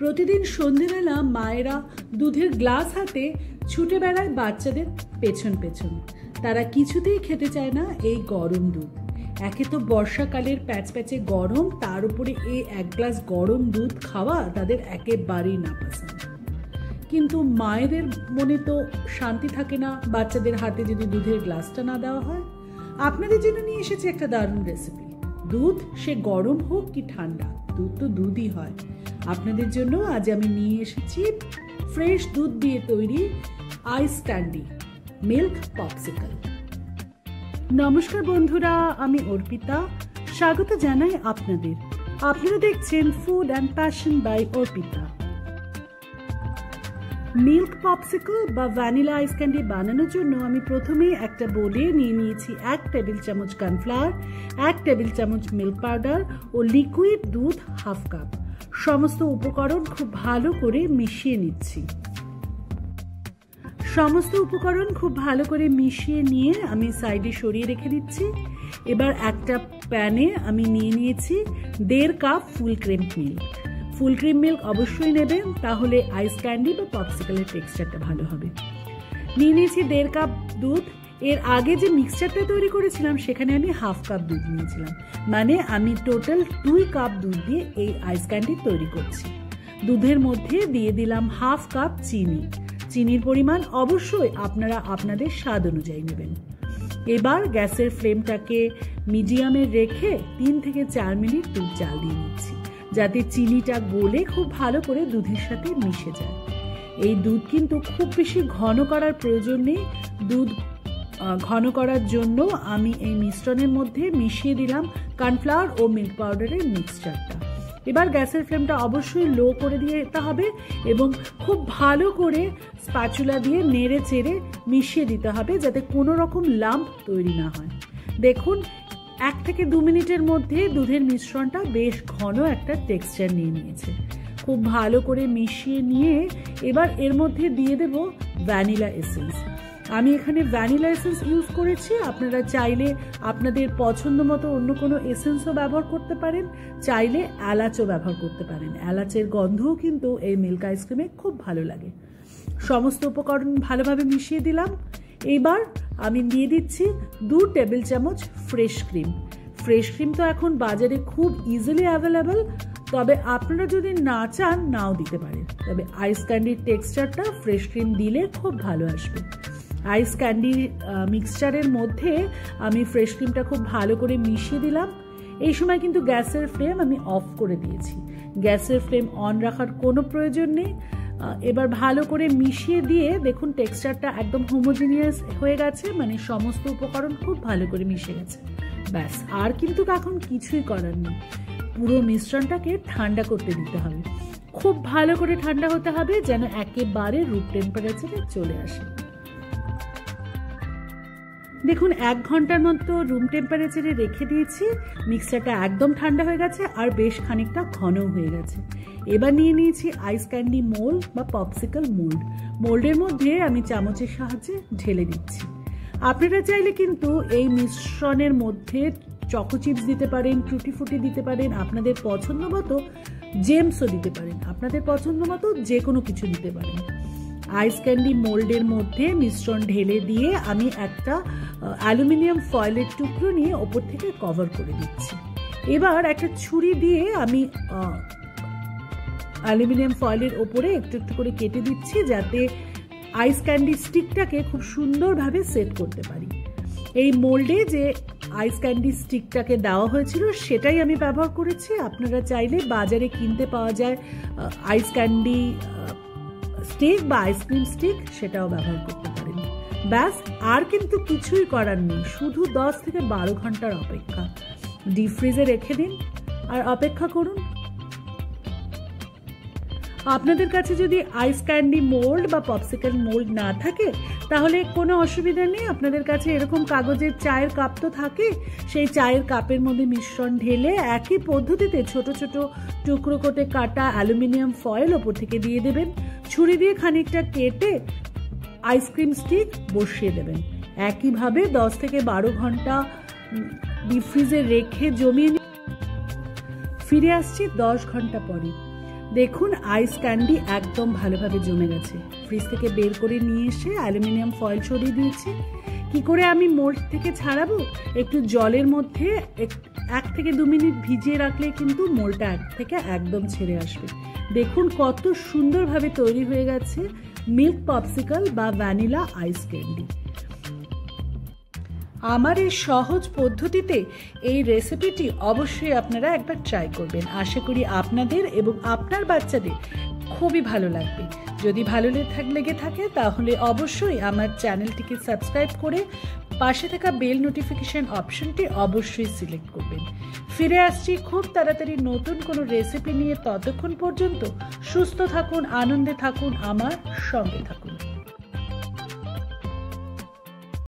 প্রতিদিন সন্ধ্যেবেলা মায়েরা দুধের গ্লাস হাতে ছুটে বেড়ায় বাচ্চাদের পেছন পেছন। তারা কিছুতেই খেতে চায় না এই গরম দুধ। একে তো বর্ষাকালের প্যাচপ্যাচে গরম, তার উপরে এই এক গ্লাস গরম দুধ খাওয়া তাদের একেবারেই নাপসন্দ। কিন্তু মায়েদের মনে তো শান্তি থাকে না বাচ্চাদের হাতে যদি দুধের গ্লাসটা না দেওয়া হয়। আপনাদের জন্য নিয়ে এসেছে একটা দারুণ রেসিপি। দুধ সে গরম হোক কি ঠান্ডা, দুধ তো দুধই হয়। আপনাদের জন্য আজ আমি নিয়ে এসেছি ফ্রেশ দুধ দিয়ে তৈরি আইস ক্যান্ডি মিল্ক পপসিকল। নমস্কার বন্ধুরা, আমি অর্পিতা, স্বাগত জানাই আপনাদের। আপনারা দেখছেন food and passion by Arpita. Milk popsicle বা ভ্যানিলা আইস ক্যান্ডি বানানোর জন্য আমি প্রথমে একটা বোলে নিয়ে নিয়েছি 1 টেবিল চামচ কর্নফ্লাওয়ার, 1 টেবিল চামচ মিল্ক পাউডার ও লিকুইড দুধ 1/2 কাপ। সমস্ত উপকরণ খুব ভালো করে মিশিয়ে নিচ্ছি। সমস্ত উপকরণ খুব ভালো করে মিশিয়ে নিয়ে আমি সাইডে সরিয়ে রেখে দিচ্ছি। এবার একটা প্যানে আমি নিয়ে নিয়েছি 1.5 cup full cream milk. Full cream milk অবশ্যই নেবেন, তাহলে আইস ক্যান্ডি বা পপসিকলের টেক্সচারটা ভালো হবে। নিয়ে নিয়েছি 1.5 কাপ দুধ। এর আগে যে মিক্সচারটা তৈরি করেছিলাম সেখানে আমি 1/2 কাপ দুধ নিয়েছিলাম, মানে আমি টোটাল 2 কাপ দুধ দিয়ে এই আইস ক্যান্ডি তৈরি করছি। দুধের মধ্যে দিয়ে দিলাম 1/2 কাপ চিনি। চিনির পরিমাণ অবশ্যই আপনারা আপনাদের স্বাদ অনুযায়ী নেবেন। এবার গ্যাসের ফ্লেমটাকে মিডিয়ামে রেখে 3 থেকে 4 মিনিট দুধ জাল দিয়ে নিচ্ছি, যাতে চিনিটা গলে খুব ভালো করে দুধের সাথে মিশে যায়। এই দুধ কিন্তু খুব বেশি ঘন করার প্রয়োজন নেই। দুধ ঘন করার জন্য আমি এই মিশ্রণের মধ্যে মিশিয়ে দিলাম কর্নফ্লাওয়ার ও মিল্ক পাউডারের মিক্সচারটা। এবার গ্যাসের ফ্লেমটা অবশ্যই লো করে দিতে হবে এবং খুব ভালো করে স্প্যাচুলা দিয়ে নেড়ে চেড়ে মিশিয়ে দিতে হবে, যাতে কোনো রকম লাম্প তৈরি না হয়। দেখুন, 1 থেকে 2 মিনিটের মধ্যে দুধের মিশ্রণটা বেশ ঘন একটা টেক্সচার নিয়ে নিয়েছে। খুব ভালো করে মিশিয়ে নিয়ে এবার এর মধ্যে দিয়ে দেব ভ্যানিলা এসেন্স। আমি এখানে ভ্যানিলা এসেন্স ইউজ করেছি। আপনারা চাইলে আপনাদের পছন্দ মতো অন্য কোনো এসেন্সও ব্যবহার করতে পারেন, চাইলে এলাচও ব্যবহার করতে পারেন। এলাচের গন্ধও কিন্তু এই মিল্ক আইসক্রিমে খুব ভালো লাগে। সমস্ত উপকরণ ভালোভাবে মিশিয়ে দিলাম। এবার আমি দিয়ে দিচ্ছি 2 টেবিল চামচ ফ্রেশ ক্রিম। ফ্রেশ ক্রিম তো এখন বাজারে খুব ইজিলি অ্যাভেলেবেল, তবে আপনারা যদি না চান নাও দিতে পারেন। তবে আইস ক্যান্ডির টেক্সচারটা ফ্রেশ ক্রিম দিলে খুব ভালো আসবে। আইস ক্যান্ডি মিক্সচারের মধ্যে আমি ফ্রেশ ক্রিমটা খুব ভালো করে মিশিয়ে দিলাম। এই সময় কিন্তু গ্যাসের ফ্লেম আমি অফ করে দিয়েছি। গ্যাসের ফ্লেম অন রাখার কোনো প্রয়োজন নেই। এবার ভালো করে মিশিয়ে দিয়ে দেখুন টেক্সচারটা একদম হোমোজিনিয়াস হয়ে গেছে, মানে সমস্ত উপকরণ খুব ভালো করে মিশে গেছে। ব্যাস, আর কিন্তু এখন কিছুই করার নেই। পুরো মিশ্রণটাকে ঠান্ডা করতে দিতে হবে। খুব ভালো করে ঠান্ডা হতে হবে, যেন একেবারে রুম টেম্পারেচারে চলে আসে। দেখুন, 1 ঘন্টার মতো রুম টেম্পারেচারে রেখে দিয়েছি। মিক্সচারটা একদম ঠান্ডা হয়ে গেছে আর বেশ খানিকটা ঘনও হয়ে গেছে। এবার নিয়ে নিয়েছি আইস ক্যান্ডি মোল্ড বা পপসিকল মোল্ড। মোল্ডের মধ্যে আমি চামচের সাহায্যে ঢেলে দিচ্ছি। আপনারা চাইলে কিন্তু এই মিশ্রণের মধ্যে চকো চিপস দিতে পারেন, টুটি ফুটি দিতে পারেন, আপনাদের পছন্দ মতো জেমসও দিতে পারেন, আপনাদের পছন্দ মতো যে কোনো কিছু দিতে পারেন। আইস ক্যান্ডি মোল্ডের মধ্যে মিশ্রণ ঢেলে দিয়ে আমি একটা অ্যালুমিনিয়াম ফয়েলের টুকরো নিয়ে ওপর থেকে কভার করে দিচ্ছি। এবার একটা ছুরি দিয়ে আমি অ্যালুমিনিয়াম ফয়েলের ওপরে একটু একটু করে কেটে দিচ্ছি, যাতে আইস ক্যান্ডি স্টিকটাকে খুব সুন্দরভাবে সেট করতে পারি। এই মোল্ডে যে আইস ক্যান্ডি স্টিকটাকে দেওয়া হয়েছিল সেটাই আমি ব্যবহার করেছি। আপনারা চাইলে বাজারে কিনতে পাওয়া যায় আইস ক্যান্ডি স্টিক বা আইসক্রিম স্টিক, সেটাও ব্যবহার করতে পারেন। ব্যাস, আর কিন্তু কিছুই করার নেই, শুধু 10 থেকে 12 ঘন্টার অপেক্ষা। ডিপ ফ্রিজে রেখে দিন আর অপেক্ষা করুন। আপনাদের কাছে যদি আইস ক্যান্ডি মোল্ড বা পপসিকল মোল্ড না থাকে তাহলে কোনো অসুবিধা নেই। আপনাদের কাছে এরকম কাগজের চায়ের কাপ তো থাকে, সেই চায়ের কাপের মধ্যে মিশ্রণ ঢেলে একই পদ্ধতিতে ছোট ছোট টুকরো করে কাটা অ্যালুমিনিয়াম ফয়েল ওপর থেকে দিয়ে দেবেন। ছুরি দিয়ে খানিকটা কেটে আইসক্রিম স্টিক বসিয়ে দেবেন। একইভাবে 10 থেকে 12 ঘন্টা ডিপ ফ্রিজে রেখে জমিয়ে ফিরে আসছি 10 ঘন্টা পরে। দেখুন আইস ক্যান্ডি একদম ভালোভাবে জমে গেছে। ফ্রিজ থেকে বের করে নিয়ে এসে অ্যালুমিনিয়াম ফয়েল সরিয়ে দিয়েছি। কি করে আমি মোল্ড থেকে ছাড়াবো, একটু জলের মধ্যে 1 থেকে 2 মিনিট ভিজিয়ে রাখলে কিন্তু মোল্ডটা থেকে একদম ছেড়ে আসবে। দেখুন কত সুন্দরভাবে তৈরি হয়ে গেছে মিল্ক পপসিকল বা ভ্যানিলা আইস ক্যান্ডি। আমার এই সহজ পদ্ধতিতে এই রেসিপিটি অবশ্যই আপনারা একবার ট্রাই করবেন। আশা করি আপনাদের এবং আপনার বাচ্চাদের খুবই ভালো লাগবে। যদি ভালো লেগে থাকে তাহলে অবশ্যই আমার চ্যানেলটিকে সাবস্ক্রাইব করে পাশে থাকা বেল নোটিফিকেশন অপশনটি অবশ্যই সিলেক্ট করবেন। ফিরে আসছি খুব তাড়াতাড়ি নতুন কোনো রেসিপি নিয়ে। ততক্ষণ পর্যন্ত সুস্থ থাকুন, আনন্দে থাকুন, আমার সঙ্গে থাকুন।